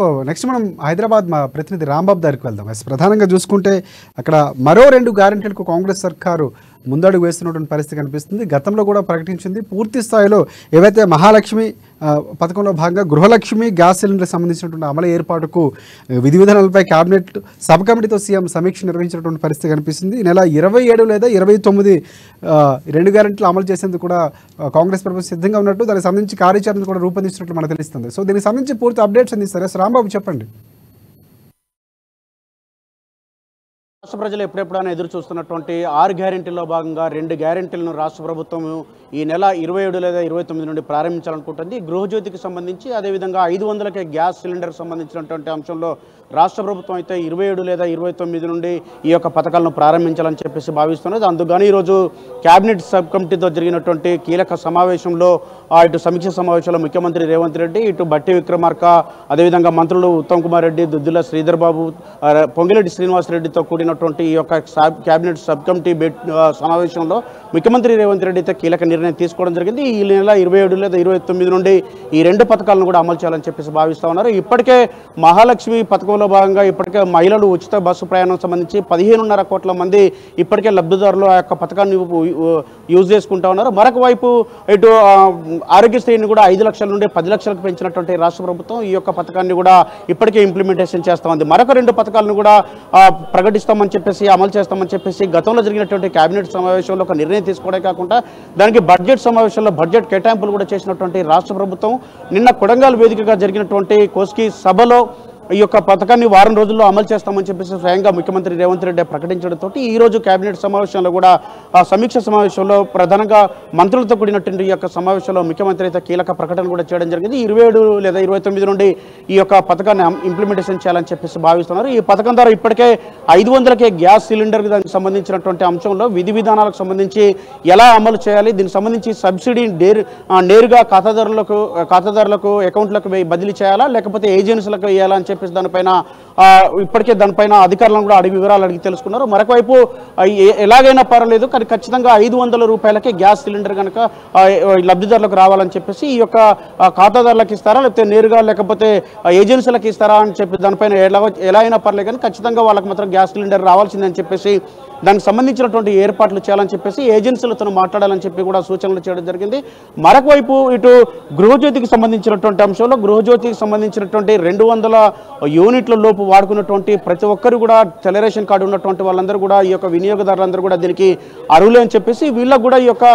Next మనం హైదరాబాద్ మా ప్రతినిధి రాంబాబు దగ్గరికి వెళ్దాం. ప్రధానంగా చూసుకుంటే అక్కడ మరో 2 గ్యారెంటీలకు కాంగ్రెస్ సర్కారు ముందడుగు వేస్తున్నటువంటి పరిస్థితి కనిపిస్తుంది. గతంలో కూడా ప్రకటించింది. పూర్తి స్థాయిలో ఏవైతే మహాలక్ష్మి పథకంలో భాగంగా గృహలక్ష్మి గ్యాస్ సిలిండర్ సంబంధించినటువంటి అమలు ఏర్పాటుకు విధి విధానాలపై కేబినెట్ సబ్ కమిటీతో సీఎం సమీక్ష నిర్వహించినటువంటి పరిస్థితి కనిపిస్తుంది. ఈ నెల 27 లేదా 29 2 గ్యారెంటీలు అమలు చేసేందుకు కూడా కాంగ్రెస్ ప్రభుత్వం సిద్ధంగా ఉన్నట్టు, దానికి సంబంధించి కార్యాచరణ కూడా రూపొందిస్తున్నట్లు మనకు తెలుస్తుంది. సో దీనికి సంబంధించి పూర్తి అప్డేట్స్ అందిస్తారు. రాంబాబు చెప్పండి. రాష్ట్ర ప్రజలు ఎప్పుడెప్పుడైనా ఎదురు చూస్తున్నటువంటి 6 గ్యారెంటీల్లో భాగంగా 2 గ్యారెంటీలను రాష్ట్ర ప్రభుత్వం ఈ నెల 27 లేదా 29 నుండి ప్రారంభించాలనుకుంటుంది. గృహజ్యోతికి సంబంధించి, అదేవిధంగా 500కే గ్యాస్ సిలిండర్కి సంబంధించినటువంటి అంశంలో రాష్ట్ర ప్రభుత్వం అయితే 27 లేదా 29 నుండి ఈ యొక్క పథకాలను ప్రారంభించాలని చెప్పేసి భావిస్తున్నది. అందుకని ఈరోజు కేబినెట్ సబ్ కమిటీతో జరిగినటువంటి కీలక సమావేశంలో, ఇటు సమీక్ష సమావేశంలో ముఖ్యమంత్రి రేవంత్ రెడ్డి, ఇటు బట్టి విక్రమార్క, అదేవిధంగా మంత్రులు ఉత్తమ్ కుమార్ రెడ్డి, దుద్దిల శ్రీధర్ బాబు, పొంగిరెడ్డి శ్రీనివాసరెడ్డితో కూడినటువంటి ఈ యొక్క కేబినెట్ సబ్ కమిటీ సమావేశంలో ముఖ్యమంత్రి రేవంత్ రెడ్డి అయితే కీలక నిర్ణయం తీసుకోవడం జరిగింది. ఈ నెల 27 లేదా 29 నుండి ఈ 2 పథకాలను కూడా అమలు చేయాలని చెప్పేసి భావిస్తూ ఉన్నారు. ఇప్పటికే మహాలక్ష్మి పథకంలో భాగంగా ఇప్పటికే మహిళలు ఉచిత బస్సు ప్రయాణం సంబంధించి 15.5 కోట్ల మంది ఇప్పటికే లబ్ధిదారులు ఆ యొక్క పథకాన్ని యూజ్ చేసుకుంటా ఉన్నారు. మరొక వైపు ఇటు ఆరోగ్యశ్రీని కూడా 5 లక్షల నుండి 10 లక్షలకు పెంచినటువంటి రాష్ట్ర ప్రభుత్వం ఈ యొక్క పథకాన్ని కూడా ఇప్పటికే ఇంప్లిమెంటేషన్ చేస్తూ ఉంది. మరొక 2 పథకాలను కూడా ప్రకటిస్తామని చెప్పేసి, అమలు చేస్తామని చెప్పేసి గతంలో జరిగినటువంటి కేబినెట్ సమావేశంలో ఒక నిర్ణయం తీసుకోవడమే కాకుండా దానికి బడ్జెట్ సమావేశంలో బడ్జెట్ కేటాయింపులు కూడా చేసినటువంటి రాష్ట్ర ప్రభుత్వం నిన్న కొడంగల్ వేదికగా జరిగినటువంటి కోస్కి సభలో ఈ యొక్క పథకాన్ని వారం రోజుల్లో అమలు చేస్తామని చెప్పేసి స్వయంగా ముఖ్యమంత్రి రేవంత్ రెడ్డి ప్రకటించడంతో ఈ రోజు కేబినెట్ సమావేశంలో కూడా సమీక్ష సమావేశంలో ప్రధానంగా మంత్రులతో కూడినటువంటి ఈ యొక్క సమావేశంలో ముఖ్యమంత్రి అయితే కీలక ప్రకటన కూడా చేయడం జరిగింది. 27 లేదా 29 నుండి ఈ యొక్క పథకాన్ని ఇంప్లిమెంటేషన్ చేయాలని చెప్పేసి భావిస్తున్నారు. ఈ పథకం ద్వారా ఇప్పటికే 500కే గ్యాస్ సిలిండర్కి దానికి సంబంధించినటువంటి అంశంలో విధి విధానాలకు సంబంధించి ఎలా అమలు చేయాలి, దీనికి సంబంధించి సబ్సిడీ నేరుగా ఖాతాదారులకు అకౌంట్లకు బదిలీ చేయాలా, లేకపోతే ఏజెన్సీలకు వేయాలా అని చెప్పేసి ఇప్పటికే దానిపైన అధికారులను కూడా వివరాలు అడిగి తెలుసుకున్నారు. మరొకవైపు ఎలాగైనా పర్వాలేదు కానీ ఖచ్చితంగా 500 రూపాయలకే గ్యాస్ సిలిండర్ కనుక లబ్ధిదారులకు రావాలని చెప్పేసి ఈ యొక్క ఖాతాదారులకు ఇస్తారా, లేకపోతే నేరుగా లేకపోతే ఏజెన్సీలకు ఇస్తారా అని చెప్పి దానిపైన ఎలా అయినా పర్లేదు కానీ ఖచ్చితంగా వాళ్ళకి మాత్రం గ్యాస్ సిలిండర్ రావాల్సిందని చెప్పేసి దానికి సంబంధించినటువంటి ఏర్పాట్లు చేయాలని చెప్పేసి ఏజెన్సీలతో మాట్లాడాలని చెప్పి కూడా సూచనలు చేయడం జరిగింది. మరొక వైపు ఇటు గృహజ్యోతికి సంబంధించినటువంటి అంశంలో గృహజ్యోతికి సంబంధించినటువంటి 200 యూనిట్ల లోపు వాడుకున్నటువంటి ప్రతి ఒక్కరు కూడా తెల్ల రేషన్ కార్డు ఉన్నటువంటి వాళ్ళందరూ కూడా ఈ యొక్క వినియోగదారులందరూ కూడా దీనికి అర్హులే అని చెప్పేసి, వీళ్ళకు కూడా ఈ యొక్క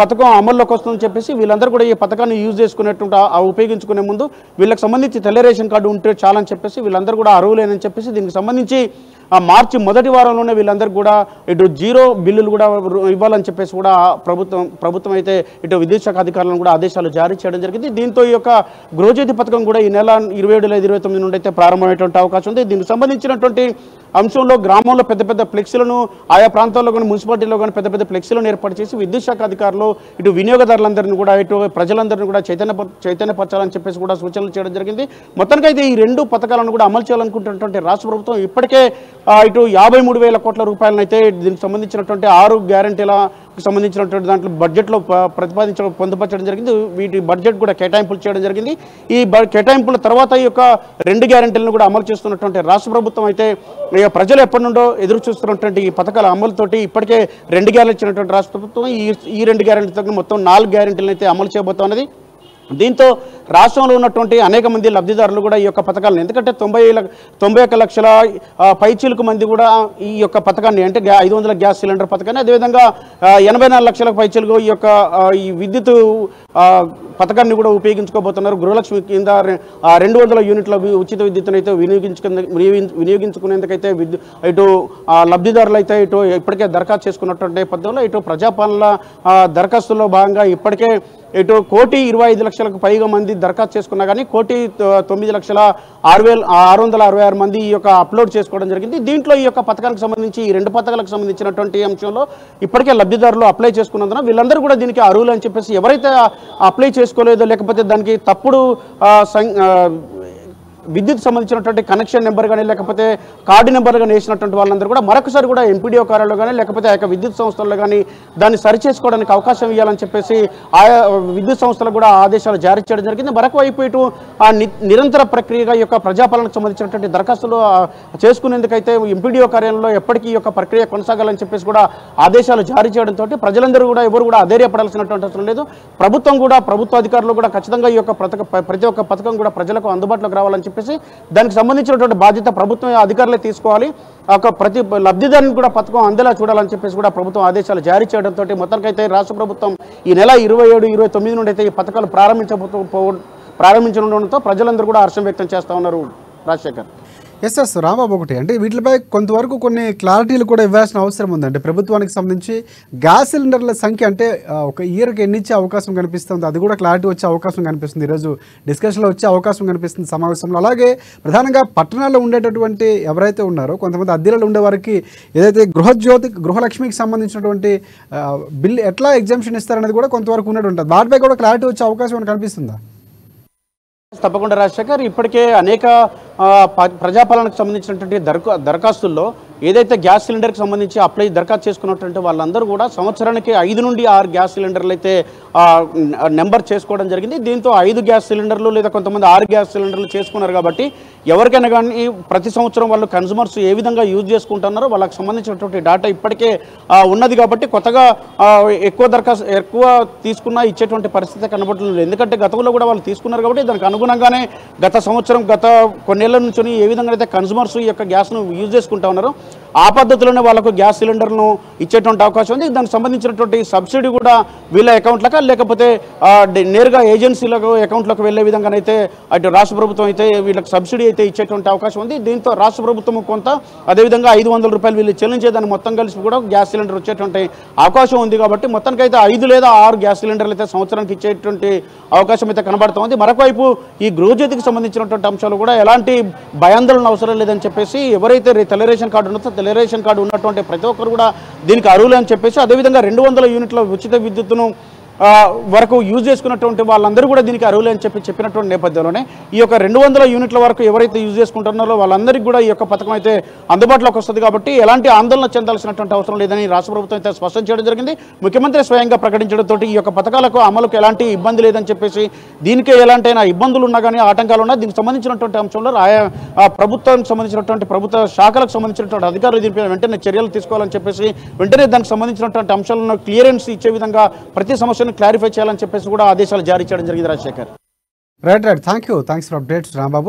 పథకం అమల్లోకి వస్తుందని చెప్పేసి వీళ్ళందరూ కూడా ఈ పథకాన్ని యూజ్ చేసుకునేటువంటి ఉపయోగించుకునే ముందు వీళ్ళకి సంబంధించి తెల్ల రేషన్ కార్డు ఉంటే చాలని చెప్పేసి వీళ్ళందరూ కూడా అర్హులేనని చెప్పేసి దీనికి సంబంధించి మార్చి మొదటి వారంలోనే వీళ్ళందరూ కూడా ఇటు 0 బిల్లులు కూడా ఇవ్వాలని చెప్పేసి కూడా ప్రభుత్వం అయితే ఇటు విద్యుత్ శాఖ అధికారులను కూడా ఆదేశాలు జారీ చేయడం జరిగింది. దీంతో ఈ యొక్క గృహజ్యోతి పథకం కూడా ఈ నెల 27 లేదా 29 నుండి అయితే ప్రారంభమయ్యేటువంటి అవకాశం ఉంది. దీనికి సంబంధించినటువంటి అంశంలో గ్రామంలో పెద్ద పెద్ద ఫ్లెక్సీలను, ఆయా ప్రాంతాల్లో కానీ మున్సిపాలిటీలో కానీ పెద్ద పెద్ద ఫ్లెక్సీలను ఏర్పాటు చేసి విద్యుత్ శాఖ అధికారులు ఇటు వినియోగదారులందరినీ కూడా ఇటు ప్రజలందరినీ కూడా చైతన్యపరచాలని చెప్పేసి కూడా సూచనలు చేయడం జరిగింది. మొత్తానికైతే ఈ 2 పథకాలను కూడా అమలు చేయాలనుకుంటున్నటువంటి రాష్ట్ర ప్రభుత్వం ఇప్పటికే ఇటు 53,000 కోట్ల రూపాయలను అయితే దీనికి సంబంధించినటువంటి 6 గ్యారెంటీలకు సంబంధించినటువంటి దాంట్లో బడ్జెట్లో పొందుపరచడం జరిగింది. వీటి బడ్జెట్ కూడా కేటాయింపులు చేయడం జరిగింది. ఈ కేటాయింపుల తర్వాత ఈ యొక్క 2 గ్యారెంటీలను కూడా అమలు చేస్తున్నటువంటి రాష్ట్ర ప్రభుత్వం అయితే ప్రజలు ఎప్పటి నుండో ఎదురు చూస్తున్నటువంటి ఈ పథకాల అమలుతోటి ఇప్పటికే 2 గ్యారెంటీ ఇచ్చినటువంటి రాష్ట్ర ప్రభుత్వం ఈ 2 గ్యారెంటీతో మొత్తం 4 గ్యారెంటీలను అయితే అమలు చేయబోతున్నది. దీంతో రాష్ట్రంలో ఉన్నటువంటి అనేక మంది లబ్ధిదారులు కూడా ఈ యొక్క పథకాలను, ఎందుకంటే 91 లక్షల పైచీలకు మంది కూడా ఈ యొక్క పథకాన్ని అంటే 500 గ్యాస్ సిలిండర్ పథకాన్ని, అదేవిధంగా 84 లక్షల పైచీలకు ఈ యొక్క ఈ విద్యుత్ పథకాన్ని కూడా ఉపయోగించుకోబోతున్నారు. గృహలక్ష్మి కింద 200 యూనిట్ల ఉచిత విద్యుత్తును అయితే వినియోగించుకునేందుకైతే ఇటు లబ్ధిదారులు అయితే ఇటు ఇప్పటికే దరఖాస్తు చేసుకున్నటువంటి నేపథ్యంలో ఇటు ప్రజాపాలన దరఖాస్తులో భాగంగా ఇప్పటికే ఇటు 1,25,00,000కు పైగా మంది దరఖాస్తు చేసుకున్నా కానీ 1,09,666 మంది ఈ యొక్క అప్లోడ్ చేసుకోవడం జరిగింది. దీంట్లో ఈ యొక్క పథకానికి సంబంధించి ఈ 2 పథకాలకు సంబంధించినటువంటి అంశంలో ఇప్పటికే లబ్ధిదారులు అప్లై చేసుకున్నందున వీళ్ళందరూ కూడా దీనికి అర్హులు అని చెప్పేసి, ఎవరైతే అప్లై చేసుకోలేదో లేకపోతే దానికి తప్పుడు విద్యుత్ సంబంధించినటువంటి కనెక్షన్ నెంబర్ కానీ లేకపోతే కార్డు నెంబర్ కానీ వేసినటువంటి వాళ్ళందరూ కూడా మరొకసారి కూడా ఎంపీడీఓ కార్యాలయంలో కానీ లేకపోతే ఆ యొక్క విద్యుత్ సంస్థల్లో కానీ దాన్ని సరిచేసుకోవడానికి అవకాశం ఇవ్వాలని చెప్పేసి ఆయా విద్యుత్ సంస్థలకు కూడా ఆదేశాలు జారీ చేయడం జరిగింది. మరొక వైపు ఇటు ఆ నిరంతర ప్రక్రియగా ఈ యొక్క ప్రజాపాలనకు సంబంధించినటువంటి దరఖాస్తులు చేసుకునేందుకైతే ఎంపీడీఓ కార్యాలయంలో ఎప్పటికీ ఈ యొక్క ప్రక్రియ కొనసాగాలని చెప్పేసి కూడా ఆదేశాలు జారీ చేయడంతో ప్రజలందరూ కూడా ఎవరు కూడా అధైర్యపడాల్సినటువంటి అవసరం లేదు. ప్రభుత్వం కూడా ప్రభుత్వ అధికారులు కూడా ఖచ్చితంగా ఈ యొక్క ప్రతి ఒక్క పథకం కూడా ప్రజలకు అందుబాటులోకి రావాలని చెప్పేసి దానికి సంబంధించినటువంటి బాధ్యత ప్రభుత్వం అధికారులే తీసుకోవాలి. ఒక ప్రతి లబ్ధిదారుని కూడా పథకం అందేలా చూడాలని చెప్పేసి కూడా ప్రభుత్వం ఆదేశాలు జారీ చేయడంతో మొత్తానికైతే రాష్ట్ర ప్రభుత్వం ఈ నెల 27, 29 నుండి అయితే ఈ పథకాలు ప్రారంభించడంతో ప్రజలందరూ కూడా హర్షం వ్యక్తం చేస్తా ఉన్నారు. రాజశేఖర్. ఎస్ రాంబాబు, ఒకటి అంటే వీటిపై కొంతవరకు కొన్ని క్లారిటీలు కూడా ఇవ్వాల్సిన అవసరం ఉందంటే ప్రభుత్వానికి సంబంధించి గ్యాస్ సిలిండర్ల సంఖ్య అంటే ఒక ఇయర్కి ఎన్ని ఇచ్చే అవకాశం కనిపిస్తుంది, అది కూడా క్లారిటీ వచ్చే అవకాశం కనిపిస్తుంది. ఈరోజు డిస్కషన్లో వచ్చే అవకాశం కనిపిస్తుంది సమావేశంలో. అలాగే ప్రధానంగా పట్టణాల్లో ఉండేటటువంటి ఎవరైతే ఉన్నారో కొంతమంది అద్దెలలో ఉండే వారికి ఏదైతే గృహలక్ష్మికి సంబంధించినటువంటి బిల్ ఎట్లా ఎగ్జామ్షన్ ఇస్తారనేది కూడా కొంతవరకు ఉన్నట్టు వాటిపై కూడా క్లారిటీ వచ్చే అవకాశం కనిపిస్తుందా? తప్పకుండా రాజశేఖర్. ఇప్పటికే అనేక ప్రజాపాలనకు సంబంధించినటువంటి దరఖాస్తుల్లో ఏదైతే గ్యాస్ సిలిండర్కి సంబంధించి దరఖాస్తు చేసుకున్నటువంటి వాళ్ళందరూ కూడా సంవత్సరానికి 5 నుండి 6 గ్యాస్ సిలిండర్లు అయితే నెంబర్ చేసుకోవడం జరిగింది. దీంతో 5 గ్యాస్ సిలిండర్లు లేదా కొంతమంది 6 గ్యాస్ సిలిండర్లు చేసుకున్నారు. కాబట్టి ఎవరికైనా కానీ ప్రతి సంవత్సరం వాళ్ళు కన్జ్యూమర్స్ ఏ విధంగా యూజ్ చేసుకుంటున్నారో వాళ్ళకి సంబంధించినటువంటి డేటా ఇప్పటికే ఉన్నది. కాబట్టి కొత్తగా ఎక్కువ తీసుకున్నా ఇచ్చేటువంటి పరిస్థితి కనబడలేదు. ఎందుకంటే గతంలో కూడా వాళ్ళు తీసుకున్నారు కాబట్టి దానికి అనుగుణంగానే గత కొన్నేళ్ల నుంచి ఏ విధంగా అయితే కన్జ్యూమర్స్ ఈ యొక్క గ్యాస్ను యూజ్ చేసుకుంటా ఉన్నారో ఆ పద్ధతిలోనే వాళ్ళకు గ్యాస్ సిలిండర్ను ఇచ్చేటువంటి అవకాశం ఉంది. దానికి సంబంధించినటువంటి సబ్సిడీ కూడా వీళ్ళ అకౌంట్లకు లేకపోతే నేరుగా ఏజెన్సీలకు అకౌంట్లకు వెళ్లే విధంగానైతే అటు రాష్ట్ర ప్రభుత్వం అయితే వీళ్ళకి సబ్సిడీ అయితే ఇచ్చేటువంటి అవకాశం ఉంది. దీంతో రాష్ట్ర ప్రభుత్వం కొంత అదేవిధంగా 500 రూపాయలు వీళ్ళు చెల్లించేదాన్ని మొత్తం కలిసి కూడా గ్యాస్ సిలిండర్ వచ్చేటువంటి అవకాశం ఉంది. కాబట్టి మొత్తానికైతే 5 లేదా 6 గ్యాస్ సిలిండర్లు అయితే సంవత్సరానికి ఇచ్చేటువంటి అవకాశం అయితే కనబడుతోంది. మరొకవైపు ఈ గృహజ్యోతికి సంబంధించినటువంటి అంశాలు కూడా ఎలాంటి భయాందోళన అవసరం లేదని చెప్పేసి ఎవరైతే తెల్ల రేషన్ కార్డు ఉన్నదో తెల్ల రేషన్ కార్డు ఉన్నటువంటి ప్రతి ఒక్కరు కూడా దీనికి అర్హులు అని చెప్పేసి అదేవిధంగా 200 యూనిట్ల ఉచిత విద్యుత్తును వరకు యూజ్ చేసుకున్నటువంటి వాళ్ళందరూ కూడా దీనికి అర్హులు అని చెప్పినటువంటి నేపథ్యంలోనే ఈ యొక్క 200 యూనిట్ల వరకు ఎవరైతే యూజ్ చేసుకుంటున్నారో వాళ్ళందరికీ కూడా ఈ యొక్క పథకం అయితే అందుబాటులోకి వస్తుంది. కాబట్టి ఎలాంటి ఆందోళన చెందాల్సినటువంటి అవసరం లేదని రాష్ట్ర ప్రభుత్వం అయితే స్పష్టం చేయడం జరిగింది. ముఖ్యమంత్రి స్వయంగా ప్రకటించడంతో ఈ యొక్క పథకాలకు అమలుకు ఎలాంటి ఇబ్బంది లేదని చెప్పేసి దీనికే ఎలాంటి ఇబ్బందులు ఉన్నా కానీ ఆటంకాలు ఉన్నా దీనికి సంబంధించినటువంటి అంశంలో ప్రభుత్వానికి సంబంధించినటువంటి ప్రభుత్వ శాఖలకు సంబంధించినటువంటి అధికారులు దీనిపై వెంటనే చర్యలు తీసుకోవాలని చెప్పేసి వెంటనే దానికి సంబంధించినటువంటి అంశాలను క్లియరెన్స్ ఇచ్చే విధంగా ప్రతి సమస్య క్లారిఫై చేయాలని చెప్పేసి కూడా ఆదేశాలు జారీ చేయడం జరిగింది. Rajasekhar. Right thanks for updates Rambabu.